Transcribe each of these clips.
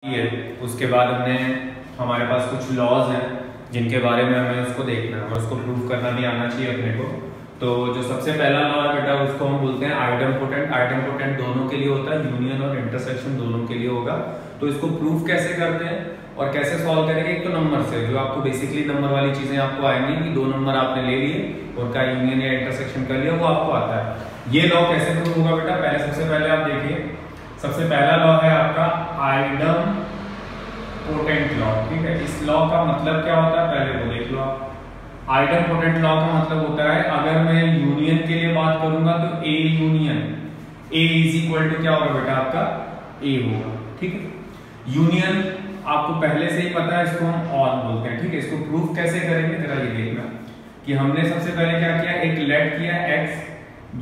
है। उसके बाद हमने हमारे पास कुछ लॉज हैं जिनके बारे में हमें उसको देखना है और उसको प्रूव करना भी आना चाहिए अपने को। तो जो सबसे पहला लॉ है बेटा उसको हम बोलते हैं आइडेम्पोटेंट। आइडेम्पोटेंट दोनों के लिए होता है, यूनियन और इंटरसेक्शन दोनों के लिए होगा। तो इसको प्रूव कैसे करते हैं और कैसे सॉल्व करेंगे? एक तो नंबर से, जो आपको बेसिकली नंबर वाली चीजें आपको आएंगी कि दो नंबर आपने ले लिए और का यूनियन या इंटरसेक्शन कर लिया, वो आपको आता है। ये लॉ कैसे प्रूव होगा बेटा? सबसे पहले आप देखिए, सबसे पहला लॉ है आपका आइडेम्पोटेंट लॉ। ठीक है, इस लॉ का मतलब क्या होता है पहले वो देख लो आप। आइडेम्पोटेंट लॉ का मतलब होता है, अगर मैं यूनियन के लिए बात करूंगा तो A union A is equal to क्या होगा बेटा? आपका ए होगा। ठीक है, यूनियन आपको पहले से ही पता है, इसको हम और बोलते हैं। ठीक है, इसको प्रूफ कैसे करेंगे जरा ये देखना कि हमने सबसे पहले क्या किया, एक लेट किया x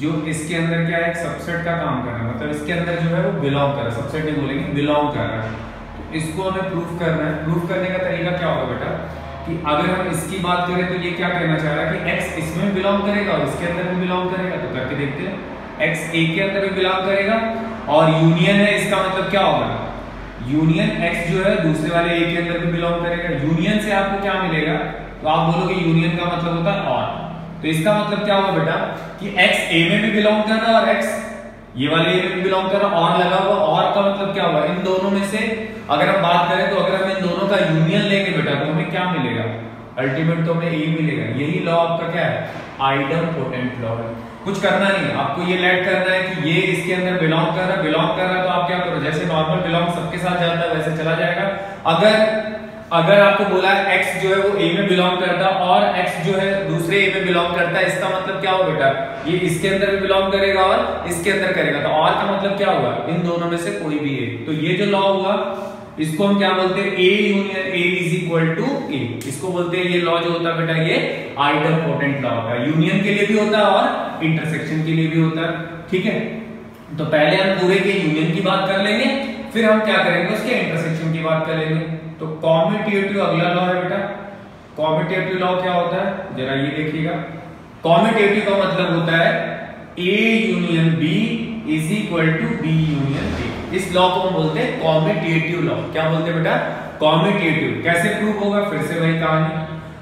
जो इसके अंदर क्या है, एक सबसेट का काम कर रहा है, मतलब इसके अंदर जो है वो बिलोंग कर रहा है, सबसेट नहीं बोलेंगे, बिलोंग कर रहा है। तो इसको हमें प्रूफ करना है। प्रूफ करने का तरीका क्या होगा बेटा कि अगर हम इसकी बात करें तो ये क्या कहना चाह रहा है कि x इसमें बिलोंग करेगा और इसके अंदर भी बिलोंग करेगा। तो करके देखते हैं, x a के अंदर भी बिलोंग करेगा और यूनियन है, इसका मतलब क्या होगा? यूनियन x जो है दूसरे वाले a के अंदर भी बिलोंग करेगा। यूनियन से आपको क्या मिलेगा? तो आप बोलोगे यूनियन का मतलब होता है और। तो इसका मतलब क्या होगा बेटा कि x a में भी बिलोंग कर रहा है और x ये वाले a में भी बिलोंग कर रहा है, और लगा हुआ। और का मतलब क्या होगा? इन दोनों में से अगर हम बात करें तो अगर हम इन दोनों का यूनियन लेंगे बेटा तो हमें क्या मिलेगा? अल्टीमेट तो हमें a मिलेगा। यही लॉ आपका क्या है? आइडेम्पोटेंट लॉ है। कुछ करना नहीं है आपको, ये लेट करना है कि ये इसके अंदर बिलोंग कर रहा है तो आप क्या करो, जैसे नॉर्मल बिलोंग सबके साथ जाता है वैसे चला जाएगा। अगर आपको बोला है x जो है वो a में बिलोंग करता है और x जो है दूसरे a में बिलोंग करता है, इसका मतलब क्या हो बेटा? ये इसके अंदर भी बिलोंग करेगा और इसके अंदर करेगा। तो और का मतलब क्या हुआ? इन दोनों में से कोई भी एक। तो ये जो लॉ हुआ इसको हम क्या बोलते हैं? a union a is equal to a। इसको बोलते हैं, ये लॉ जो होता है बेटा ये आइडेम्पोटेंट लॉ होता है। यूनियन के लिए भी होता है और इंटरसेक्शन के लिए भी होता है। ठीक है, तो पहले हम पूरे के यूनियन की बात कर लेंगे, फिर हम क्या करेंगे उसके इंटरसेक्शन की बात कर लेंगे। तो कॉम्यूटेटिव अगला लॉ है बेटा। कॉम्यूटेटिव लॉ क्या होता है जरा ये देखिएगा। कॉम्यूटेटिव का मतलब होता है a union b is equal to b union a। इस लॉ को हम बोलते हैं कॉम्यूटेटिव लॉ। क्या बोलते हैं बेटा? कॉम्यूटेटिव। कैसे प्रूव होगा? फिर से वही कहानी,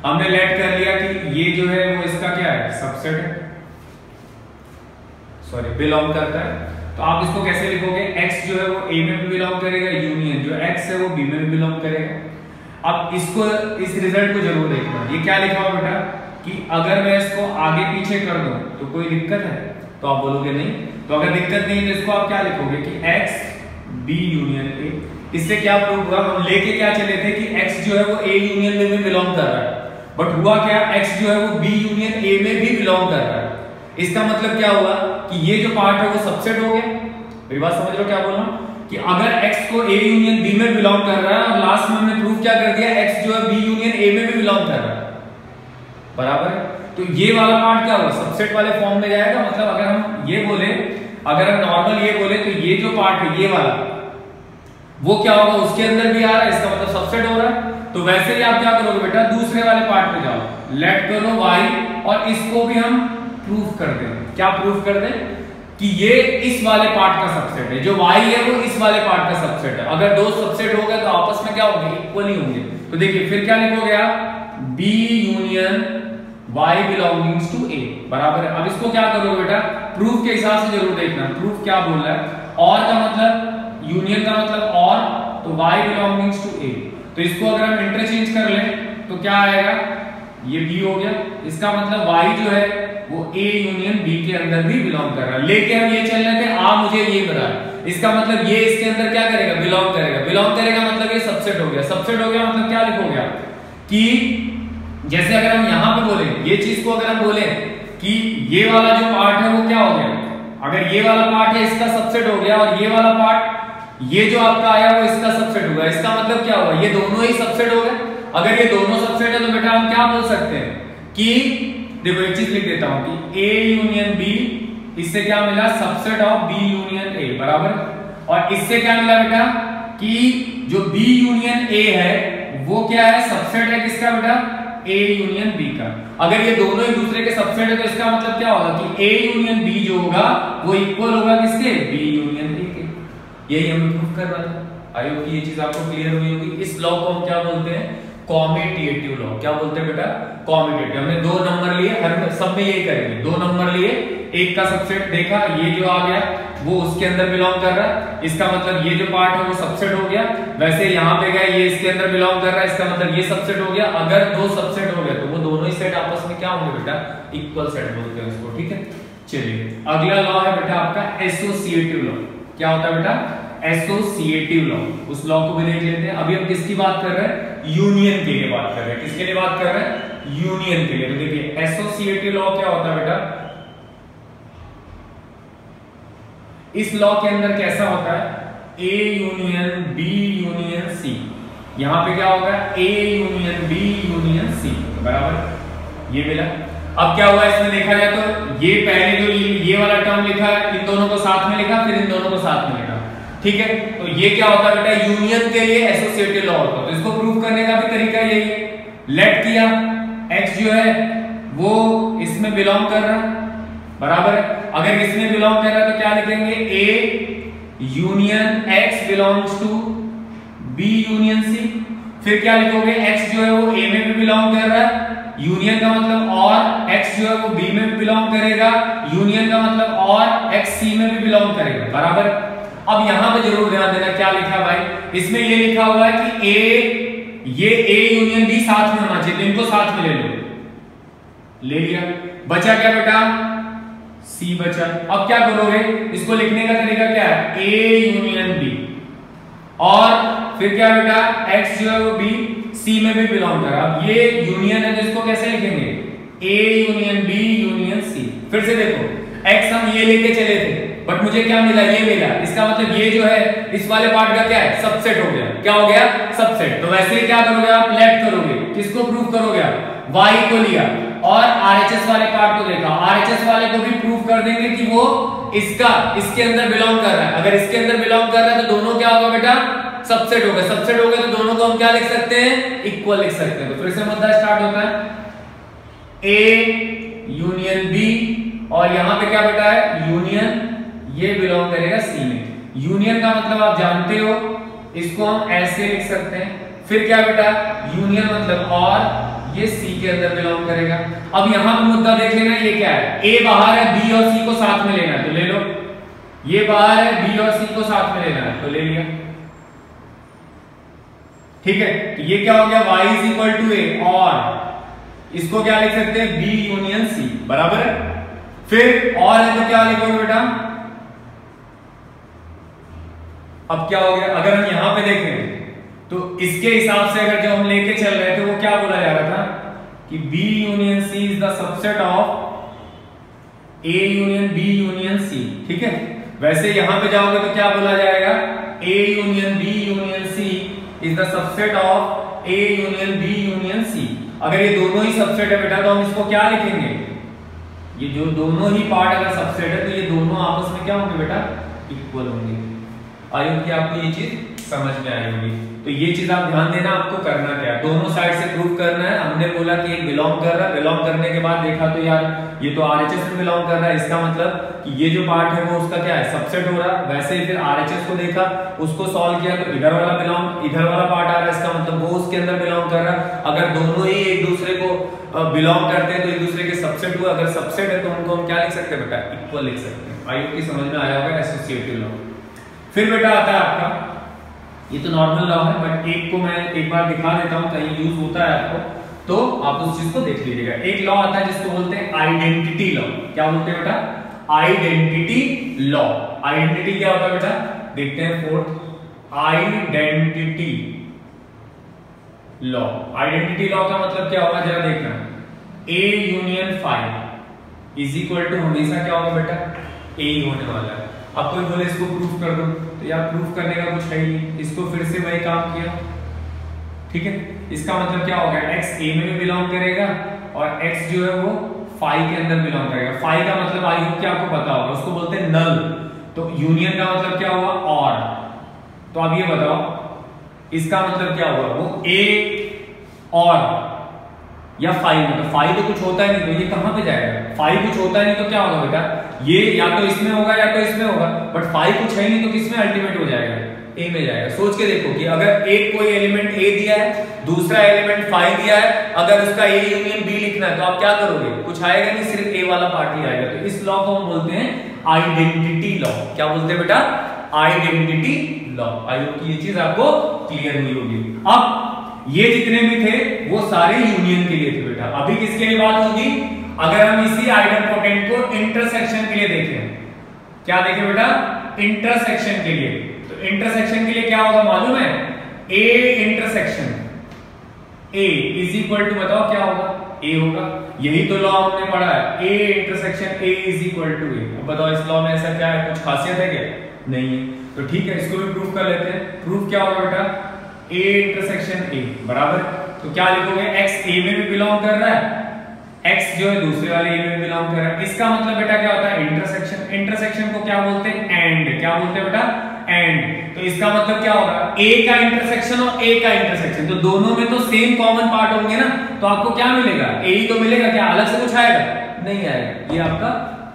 हमने लेट कर लिया कि ये जो है वो इसका क्या है? सबसेट है, सॉरी बिलोंग करता है। तो आप इसको कैसे लिखोगे? x जो है वो a में भी बिलोंग करेगा, यूनियन जो x है वो b में भी बिलोंग करेगा। अब इसको, इस रिजल्ट को जरूर देखना। ये क्या लिखा हुआ बेटा कि अगर मैं इसको आगे पीछे कर दूं तो कोई दिक्कत है? तो आप बोलोगे नहीं। तो अगर दिक्कत नहीं तो इसको आप क्या लिखोगे कि x b यूनियन a। इससे क्या प्रूव हुआ? हम लेके क्या चले थे कि x जो है वो a यूनियन में भी बिलोंग कर रहा है, बट हुआ क्या? x जो है वो b यूनियन a में भी बिलोंग कर रहा है। इसका मतलब क्या हुआ कि ये जो पार्ट है वो सबसेट हो गया। मेरी बात समझ लो क्या बोल रहा हूं कि अगर x को a यूनियन b में बिलोंग कर रहा है और लास्ट में हमने प्रूव क्या कर दिया, x जो है b यूनियन a में भी बिलोंग कर रहा है, बराबर है। तो ये वाला पार्ट क्या होगा? सबसेट वाले फॉर्म में जाएगा। मतलब अगर हम ये बोले, अगर हम नॉर्मल ये बोले तो ये जो पार्ट है ये वाला वो क्या होगा? उसके अंदर भी आ रहा है, इसका मतलब सबसेट हो रहा है। तो वैसे ही आप क्या करोगे बेटा? दूसरे वाले पार्ट में जाओ, लेट करो y और इसको भी हम प्रूफ कर दें। क्या प्रूफ कर दें? कि ये इस वाले पार्ट का सबसेट है, जो y है वो इस वाले पार्ट का सबसेट है। अगर दो सबसेट हो गए तो आपस में क्या होंगे? इक्वल ही होंगे। तो देखिए फिर क्या लिखोगे आप? b union y belongings to a, बराबर है। अब इसको क्या करोगे बेटा? प्रूफ के हिसाब से जरूर देखना। प्रूफ क्या बोल रहा है? और का मतलब यूनियन का मतलब और, तो y बिलोंगिंग्स टू a। तो इसको अगर हम इंटरचेंज कर लें तो क्या आएगा? ये b हो गया। इसका मतलब y जो है वो a यूनियन b के अंदर भी बिलोंग कर रहा है। लेके हम ये चल रहे थे, मुझे ये बता, इसका मतलब ये इसके अंदर क्या करेगा? बिलोंग करेगा। बिलोंग करेगा मतलब ये सबसेट हो गया। सबसेट हो गया मतलब क्या लिखोगे आप कि जैसे अगर हम यहां पे बोले ये चीज को, अगर हम बोले कि ये वाला जो पार्ट है वो क्या हो गया, अगर ये वाला पार्ट है इसका सबसेट हो गया और ये वाला पार्ट ये जो आपका आया वो इसका सबसेट होगा, इसका मतलब क्या हुआ? ये दोनों ही सबसेट हो गए। अगर ये दोनों सबसेट है तो बेटा हम क्या बोल सकते हैं कि देखो एक चीज लिख देता हूं कि a यूनियन b, इससे क्या मिला? Subset of b union a, बराबर। और इससे क्या मिला बेटा कि जो b यूनियन a है वो क्या है? सबसेट है किसका बेटा? a यूनियन b का। अगर ये दोनों एक दूसरे के सबसेट है तो इसका मतलब क्या होगा कि a यूनियन b जो होगा वो इक्वल होगा किसके? b यूनियन a के। यही हम प्रूफ कर रहा था। आई होप कि ये चीज आपको क्लियर हुई होगी। इस लॉ को हम क्या बोलते हैं, कॉम्यूटेटिव लॉ। क्या बोलते हैं बेटा, कॉम्यूटेटिव। हमने 2 नंबर लिए, हर सब में यही करेंगे, 2 नंबर लिए, एक का सबसेट देखा, ये जो आ गया वो उसके अंदर बिलोंग कर रहा है, इसका मतलब ये जो पार्ट है वो सबसेट हो गया। वैसे यहाँ पे गया, ये इसके अंदर बिलोंग कर रहा है, इसका मतलब ये सबसेट हो गया। अगर 2 सबसेट हो गया तो वो दोनों ही सेट आपस में क्या होंगे बेटा, इक्वल सेट बोलते हैं इसको, ठीक है। चलिए अगला लॉ है बेटा आपका एसोसिएटिव लॉ। क्या होता है बेटा, एसोसिएटिव लॉ। उस लॉ को भी देख लेते हैं। अभी हम किसकी बात कर रहे हैं, यूनियन के लिए बात कर रहे हैं। किसके लिए बात कर रहे हैं, यूनियन के लिए। तो देखिए एसोसिएटिव लॉ क्या होता है बेटा, इस लॉ के अंदर कैसा होता है, A union B union C. यहां पे क्या होगा, A union B union C बराबर, ये मिला। अब क्या हुआ इसमें देखा जाए तो ये पहले जो ये वाला टर्म लिखा है, इन दोनों को साथ में लिखा, फिर इन दोनों को साथ में लिखा, ठीक है। तो ये क्या होता है बेटा, यूनियन के लिए एसोसिएटिव लॉ होता है। तो इसको प्रूव करने का भी तरीका यही है। लेट किया, x जो है वो इसमें बिलोंग कर रहा है, बराबर है। अगर इसमें बिलोंग कर रहा है तो क्या लिखेंगे, a union x belongs to b union c। फिर क्या लिखोगे, x जो है वो a में भी बिलोंग कर रहा है, यूनियन का मतलब और x जो है वो b में भी बिलोंग करेगा, यूनियन का मतलब और x c में भी बिलोंग करेगा, बराबर। अब यहां पे जरूर ध्यान देना क्या लिखा है भाई, इसमें ये लिखा हुआ है कि ये a यूनियन b साथ में होना चाहिए, तो इनको साथ में ले लो, ले लिया। बचा क्या बेटा, C बचा। अब क्या करोगे, इसको लिखने का तरीका क्या है, A यूनियन B, और फिर क्या बेटा x जो है वो B C में भी बिलोंग कर रहा है। अब ये यूनियन है तो इसको कैसे लिखेंगे, A union B union C। फिर से देखो x हम ये लेके चले थे, बट मुझे क्या मिला, ये मिला, इसका मतलब ये जो है इस वाले पार्ट का क्या है, सबसेट हो गया। क्या हो गया, सबसेट। तो वैसे ही क्या करोगे आप, लेट करोगे, किसको प्रूव करोगे आप, y को लिया और RHS वाले पार्ट को देखा, RHS वाले को भी प्रूव कर देंगे कि वो इसके अंदर बिलोंग कर रहा है। अगर इसके अंदर बिलोंग कर रहा है तो दोनों क्या होगा बेटा, सबसेट होगा। सबसेट हो गया तो दोनों को हम क्या लिख सकते हैं, इक्वल लिख सकते हैं। तो फिर से मुद्दा स्टार्ट होता है, A यूनियन B, और यहां पे क्या बेटा है, यूनियन, ये बिलोंग करेगा C में। यूनियन का मतलब आप जानते हो, इसको हम ऐसे लिख सकते हैं। फिर क्या बेटा, यूनियन मतलब और ये C के अंदर बिलोंग करेगा। अब यहां पे मुद्दा देख लेना, ये क्या है, A बाहर है, B और C को साथ में लेना है तो ले लो, ये बाहर है, B और C को साथ में लेना है तो ले लिया, ठीक है। तो ये क्या हो गया, y इज इक्वल टू ए, और इसको क्या लिख सकते हैं, B यूनियन C, बराबर है। फिर और है तो क्या लिखोगे बेटा, अब क्या हो गया, अगर हम यहां पे देखें तो इसके हिसाब से अगर जो हम लेके चल रहे थे वो क्या बोला जा रहा था कि B union C is the subset of A union B union C, ठीक है। वैसे यहां पे जाओगे तो क्या बोला जाएगा, A union B union C is the subset of A union B union C। अगर ये दोनों ही सबसेट है बेटा तो हम इसको क्या लिखेंगे, ये जो दोनों ही पार्ट अगर सबसेट है तो ये दोनों आपस में क्या होंगे बेटा, इक्वल होंगे। आई होप कि आपको ये चीज समझ में आई होगी। तो ये चीज आप ध्यान देना, आपको करना क्या है, दोनों साइड से प्रूव करना है। हमने बोला कि एक बिलोंग कर रहा है, बिलोंग करने के बाद देखा तो यार ये तो RHS में बिलोंग कर रहा है, इसका मतलब कि ये जो पार्ट है वो उसका क्या है, सबसेट हो रहा है। वैसे ही फिर RHS को देखा, उसको सॉल्व किया तो इधर वाला पार्ट आ रहा है, इसका मतलब वो उसके अंदर बिलोंग कर रहा है। अगर दोनों ही एक दूसरे को बिलोंग करते हैं तो एक दूसरे के सबसेट हुआ। अगर सबसेट है तो उनको हम क्या लिख सकते हैं बेटा, इक्वल लिख सकते हैं। आई होप कि समझ में आया होगा एसोसिएटिव लॉ। फिर बेटा आता है आपका, ये तो नॉर्मल लॉ है बट एक को मैं एक बार दिखा देता हूं, कहीं यूज होता है आपको तो आप उस चीज को देख लीजिएगा। एक लॉ आता है जिसको बोलते हैं आइडेंटिटी लॉ। क्या बोलते हैं बेटा, आइडेंटिटी लॉ। आइडेंटिटी क्या होता है बेटा, देखते हैं fourth, identity law. Identity law का मतलब क्या होगा जरा देखना, A union phi is equal to हमेशा क्या होगा बेटा, A ही होने वाला है। अब कोई बोले इसको प्रूफ कर दो तो यार प्रूफ करने का कुछ है ही नहीं, इसको फिर से वही काम किया, ठीक है। इसका मतलब क्या होगा, x A में भी बिलोंग करेगा और x जो है वो फाई के अंदर बिलोंग करेगा। फाई का मतलब आई होप कि आपको पता होगा, उसको बोलते हैं नल। तो यूनियन का मतलब क्या हुआ, और। तो अब ये बताओ इसका मतलब क्या हुआ, वो A और या फाई में, तो फाई तो कुछ होता ही नहीं तो ये कहां पे जाएगा, फाई कुछ होता ही नहीं तो क्या होगा बेटा, ये या तो इसमें होगा या तो इसमें होगा, बट फाई कुछ है नहीं तो किसमें अल्टीमेट हो जाएगा, ए में जाएगा। सोच के देखो कि अगर एक कोई एलिमेंट ए दिया है, दूसरा एलिमेंट फाई दिया है, अगर उसका ए यूनियन बी लिखना है तो आप क्या करोगे? कुछ आएगा नहीं, सिर्फ ए वाला पार्ट ही आएगा। तो इस लॉ को हम बोलते हैं आइडेंटिटी लॉ। क्या बोलते हैं बेटा? Identity law. आई होप कि ये चीज आपको क्लियर हुई होगी। अब ये जितने भी थे वो सारे यूनियन के लिए थे बेटा। अभी किसके लिए बात होगी? अगर हम इसी आइडेंपोटेंट को इंटरसेक्शन के लिए देखें, क्या देखें बेटा? इंटरसेक्शन के लिए। तो इंटरसेक्शन के लिए क्या होगा मालूम है? A intersection A is equal to, बताओ क्या होगा? ए होगा। यही तो लॉ हमने पढ़ा है, A intersection A is equal to A. अब बताओ इस लॉ में ऐसा क्या है? कुछ खासियत है क्या? नहीं है। तो ठीक है, इसको भी प्रूफ कर लेते हैं। प्रूफ क्या होगा बेटा? ए इंटरसेक्शन ए बराबर, तो क्या लिखोगे? एक्स ए में भी बिलोंग कर रहा है, एक्स जो है दूसरे वाले ए में बिलोंग कर रहा है। इसका मतलब बेटा क्या होता है? इंटरसेक्शन। इंटरसेक्शन को क्या बोलते हैं? एंड। क्या बोलते हैं बेटा? एंड। तो इसका मतलब क्या होगा? ए का इंटरसेक्शन और ए का इंटरसेक्शन, तो दोनों में तो सेम कॉमन पार्ट होंगे ना, तो आपको क्या मिलेगा? ए ही तो मिलेगा। क्या अलग से कुछ आएगा? नहीं आएगा। ये आपका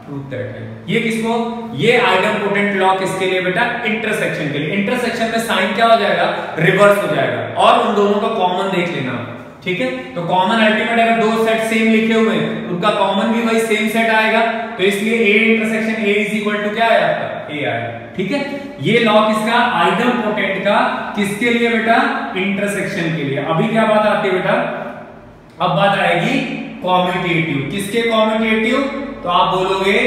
प्रूफ दैट है। ये किसको? ये आइडेंपोटेंट लॉ किसके लिए बेटा? इंटरसेक्शन के लिए। इंटरसेक्शन में साइन क्या हो जाएगा? रिवर्स हो जाएगा, और उन दोनों का कॉमन देख लेना। ठीक है, तो कॉमन अल्टीमेट अगर दो सेट सेम लिखे हुए हैं, उनका कॉमन भी वही सेम सेट आएगा। तो इसलिए A intersection A is equal to क्या आया आपका? ए आया। ठीक है, ये लॉ किसका? आइडेंपोटेंट का। किसके लिए बेटा? इंटरसेक्शन के लिए। अभी क्या बात आती है बेटा? अब बात आएगी कॉम्यूटेटिव। किसके कॉम्यूटेटिव? तो आप बोलोगे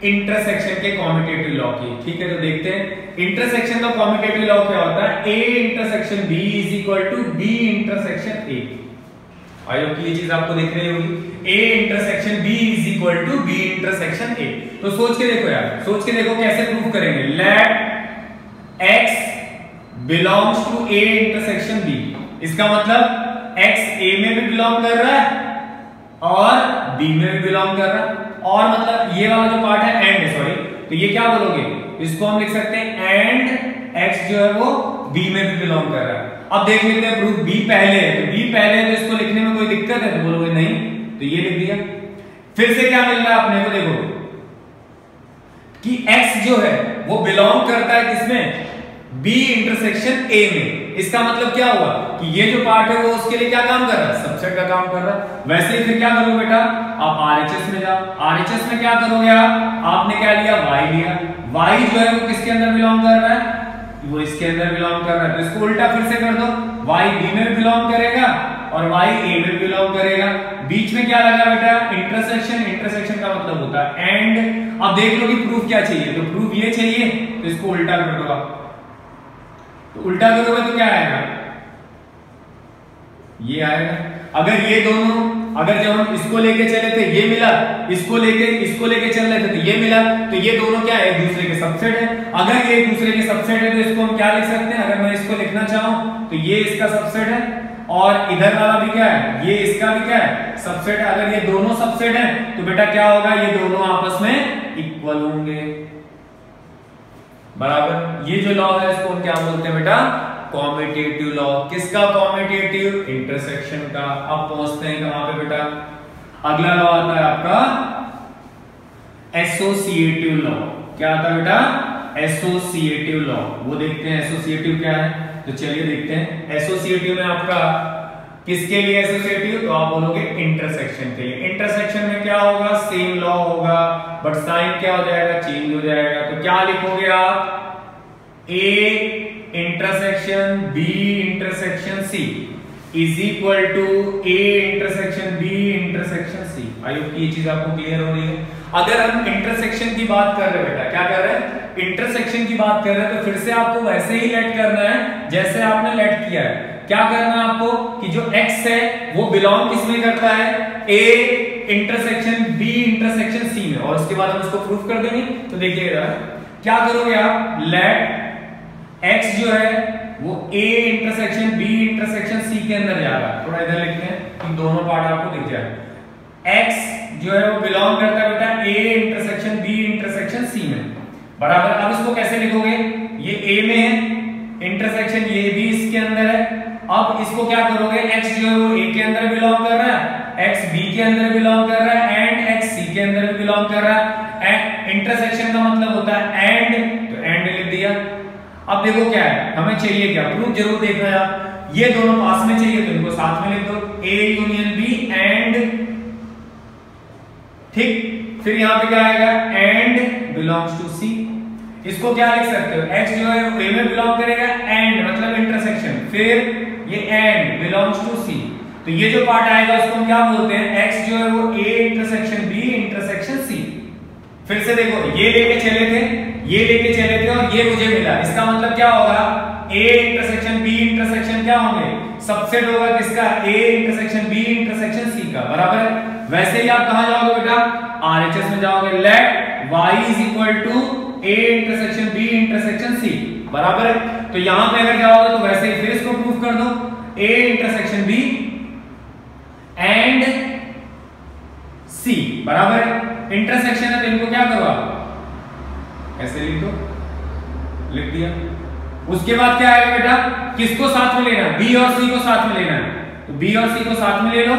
इंटरसेक्शन के कॉम्यूटेटिव लॉ की। ठीक है, तो देखते हैं इंटरसेक्शन का कॉम्यूटेटिव लॉ क्या होता है? A intersection B is equal to B intersection A. I hope कि ये चीज आपको दिख रही होगी। A intersection B is equal to B intersection A. तो सोच के देखो यार, सोच के देखो कैसे प्रूफ करेंगे। Let X belongs to A intersection B. इसका मतलब एक्स ए में भी बिलोंग कर रहा है और बी में भी बिलोंग कर रहा है, और मतलब ये वाला जो पार्ट है एंड, सॉरी, तो ये क्या बोलोगे? इसको हम लिख सकते हैं एंड एक्स जो है वो बी में भी बिलोंग कर रहा है। अब देख लेते हैं प्रूफ। बी पहले है, तो बी पहले है, तो इसको लिखने में कोई दिक्कत है? तो बोलोगे नहीं, तो ये लिख दिया। फिर से क्या मिल रहा है अपने को? देखो कि एक्स जो है वो बिलोंग करता है किसमें? बी इंटरसेक्शन ए में। इसका मतलब क्या हुआ कि ये जो पार्ट है वो उसके लिए क्या काम कर रहा है? सबसेट का काम कर रहा है। वैसे ही फिर क्या करोगे बेटा? आप आरएचएस में जाओ। आरएचएस में क्या करोगे आप? आपने क्या लिया? वाई लिया। वाई जो है वो किसके अंदर बिलोंग कर रहा है? वो इसके अंदर बिलोंग कर रहा है। तो इसको उल्टा फिर से कर दो, वाई बी में बिलोंग करेगा और वाई ए में बिलोंग करेगा। बीच में क्या लगा बेटा? इंटरसेक्शन। इंटरसेक्शन का मतलब होता है एंड। अब देख लो कि प्रूफ क्या चाहिए, तो प्रूफ ये चाहिए, तो इसको उल्टा कर दो आप। तो उल्टा करोगे तो क्या आएगा? ये आएगा। अगर ये दोनों, अगर जब हम इसको लेके चले थे ये मिला, इसको लेके चल रहे थे तो ये मिला, तो ये दोनों क्या है? एक दूसरे के सबसेट है। अगर ये एक दूसरे के सबसेट है तो इसको हम क्या लिख सकते हैं? अगर मैं इसको लिखना चाहूं तो ये इसका सबसेट है और इधर वाला भी क्या है? ये इसका भी क्या है? सबसेट है। अगर ये दोनों सबसेट है तो बेटा क्या होगा? ये दोनों आपस में इक्वल होंगे, बराबर। ये जो लॉ है इसको हम क्या बोलते हैं बेटा? Commutative law. किसका कॉम्यूटेटिव? इंटरसेक्शन का। अब पहुंचते हैं कहां पे बेटा? अगला लॉ आता है आपका एसोसिएटिव लॉ। क्या आता है बेटा? Associative law. वो देखते हैं एसोसिएटिव क्या है। तो चलिए देखते हैं। एसोसिएटिव में आपका किसके लिए एसोसिएटिव? तो आप बोलोगे इंटरसेक्शन के लिए। इंटरसेक्शन में क्या होगा? सेम लॉ होगा, बट साइन क्या हो जाएगा? चेंज हो जाएगा। तो क्या लिखोगे आप? A intersection B intersection C is equal to A intersection B intersection C. I hope कि ये चीज आपको क्लियर हो रही है। अगर हम इंटरसेक्शन की बात कर रहे हैं बेटा, क्या कर रहे हैं? इंटरसेक्शन की बात कर रहे हैं, तो फिर से आपको वैसे ही लेट करना है जैसे आपने लेट किया है। क्या करना है आपको कि जो x है वो बिलोंग किसमें करता है? a intersection b intersection c में, और उसके बाद हम इसको प्रूफ कर देंगे। तो देखिएगा क्या करोगे आप? लेट x जो है वो a intersection b intersection c के अंदर जा रहा है। थोड़ा इधर लिखते हैं कि दोनों पार्ट आपको दिख जाए। x जो है वो बिलोंग करता है बेटा a intersection b intersection c में, बराबर। अब इसको कैसे लिखोगे? ये a में है, इंटरसेक्शन ये भी इसके अंदर है। अब इसको क्या करोगे? x जो है वो a के अंदर बिलोंग कर रहा है, x b के अंदर बिलोंग कर रहा है एंड x c के अंदर भी बिलोंग कर रहा है। इंटरसेक्शन का मतलब होता है एंड, तो एंड लिख दिया। अब देखो क्या है, हमें चाहिए क्या, प्रूफ जरूर देखना यार, ये दोनों पास में चाहिए तो इनको साथ में लिख दो, A यूनियन B एंड, ठीक, फिर यहां पे क्या आएगा, एंड बिलोंग्स टू C। इसको क्या लिख सकते हो, x जो है A में बिलोंग करेगा, एंड मतलब इंटरसेक्शन, फिर ये एंड बिलोंग्स टू C। तो ये जो पार्ट आएगा उसको हम क्या बोलते हैं, x जो है वो A intersection B intersection C। फिर से देखो, ये लेके चले थे, ये लेके चले थे और ये मुझे मिला, इसका मतलब क्या होगा, A इंटरसेक्शन B इंटरसेक्शन क्या होंगे, सबसेट होगा किसका, A intersection B intersection C का, बराबर। वैसे ही आप कहां जाओगे बेटा, RHS में जाओगे, let y is equal to A intersection B intersection C, बराबर है। तो यहां पे अगर जाओगे तो वैसे ही फिर इसको प्रूफ कर दो, A intersection B and C, बराबर है। इंटरसेक्शन है तो इनको क्या करो आप, ऐसे लिख दो, लिख दिया। उसके बाद क्या आएगा बेटा, किसको साथ में लेना है, B और C को साथ में लेना है, तो B और C को साथ में ले लो,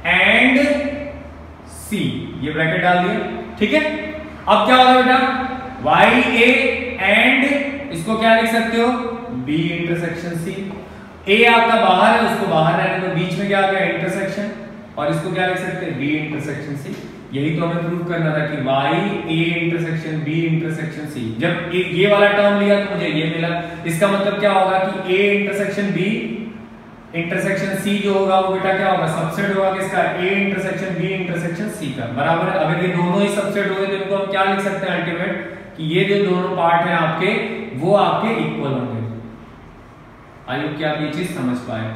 एंड C, ये ब्रैकेट डाल दिया, ठीक है। अब क्या होगा बेटा, y a एंड इसको क्या लिख सकते हो, B इंटरसेक्शन C। A आपका बाहर है, उसको बाहर रहने दो, बीच में क्या आ गया, इंटरसेक्शन, और इसको क्या लिख सकते हैं, B इंटरसेक्शन C। यही तो हमें प्रूव करना था कि y a intersection B intersection C। जब ये वाला टर्म लिया तो मुझे ये मिला, इसका मतलब क्या होगा कि A intersection B intersection C जो होगा वो बेटा क्या होगा, सबसेट होगा किसका, A intersection B intersection C का, बराबर है। अगर ये दोनों ही सबसेट हो गए तो इनको हम क्या लिख सकते हैं अल्टीमेट, कि ये जो दोनों पार्ट हैं आपके वो आपके इक्वल होंगे। आई होप कि आप ये चीज समझ पाए।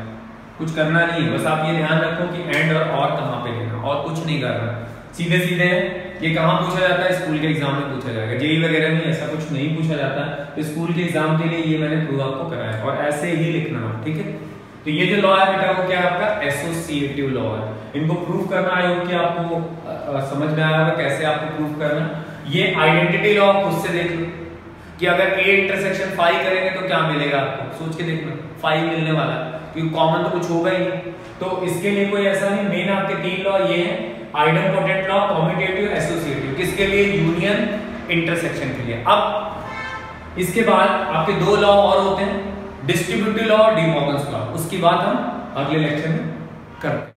कुछ करना नहीं है, बस आप ये ध्यान रखो कि एंड और कहां पे लेना, और कुछ नहीं करना, सीधे सीधे ये कहां पूछा जाता है, स्कूल के एग्जाम में पूछा जाएगा, जेई वगैरह में ऐसा कुछ नहीं पूछा जाता, तो स्कूल के एग्जाम के लिए ये मैंने प्रूव आपको कराया, और ऐसे ही लिखना, ठीक है। तो ये जो लॉ है बेटा वो क्या है आपका, एसोसिएटिव लॉ है। इनको प्रूव करना, आई होप कि आपको समझ में आया होगा कैसे आपको प्रूव करना। ये आइडेंटिटी लॉ खुद से देख लो कि अगर A इंटरसेक्शन फाई करेंगे तो क्या मिलेगा आपको, सोच के देखना, फाई मिलने वाला, क्योंकि कॉमन तो कुछ होगा ही नहीं। तो इसके लिए कोई ऐसा नहीं, मेन आपके तीन लॉ ये है, आइडेंपोटेंट लॉ, कम्यूटेटिव, एसोसिएटिव, किसके लिए, यूनियन इंटरसेक्शन के लिए। अब इसके बाद आपके दो लॉ और होते हैं, distributive law, D Morgan's law, उसकी बात हम अगले लेक्चर में करते हैं।